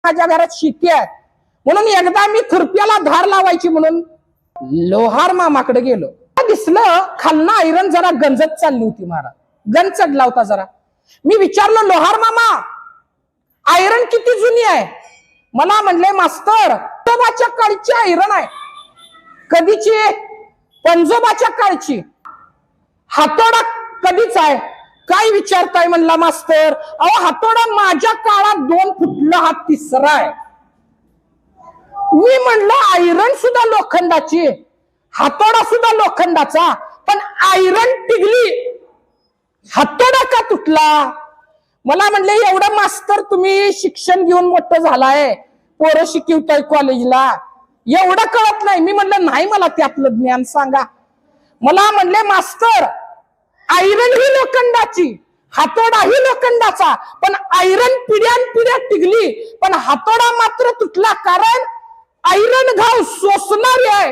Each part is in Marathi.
माझ्या घरात शेती आहे म्हणून एकदा मी खुरप्याला धार लावायची म्हणून लोहार मामाकडे गेलो. दिसलं खालना आयरन जरा गंजत चालली होती. महाराज गंज चढला होता जरा. मी विचारलं लोहार मामा आयरन किती जुनी आहे? मला म्हणले मास्तर पंजोबाच्या काळची आयरन आहे. कधीची? पंजोबाच्या काळची. हातोडा कधीच आहे? काय विचारताय म्हणला मास्तर. अहो हातोडा माझ्या काळात 2 फुटला, हा तिसरा आहे. मी म्हणलं आयरन सुद्धा लोखंडाची, हातोडा सुद्धा लोखंडाचा, पण आयरन टिगली, हातोडा का तुटला? मला म्हणले एवढं मास्तर तुम्ही शिक्षण घेऊन मोठं झालाय, पोरं शिकवताय कॉलेजला, एवढं कळत नाही? मी म्हणलं नाही मला त्यातलं ज्ञान सांगा. मला म्हणले मास्तर आयरन ही लोखंडाची, हातोडा ही लोखंडाचा, पण आयरन पिढ्यानपिढ्या टिगली, पण हातोडा मात्र तुटला. कारण आयरन घाव सोसणारी आहे,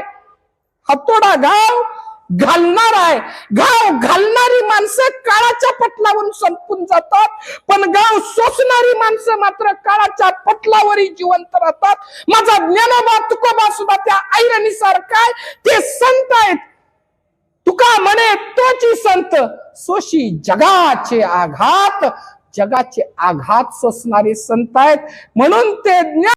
हातोडा घाव घालणार आहे. घाव घालणारी माणसं काळाच्या पटलावरून संपून जातात, पण घाव सोसणारी माणसं मात्र काळाच्या पटलावरही जिवंत राहतात. माझा ज्ञानोबा तुकोबा सुद्धा त्या आयरनी सारखा, ते संत आहेत. तुका म्हणे तोची संत सोशी जगाचे आघात, जगाचे आघात सोसणारे संत आहेत. म्हणून ते ज्ञान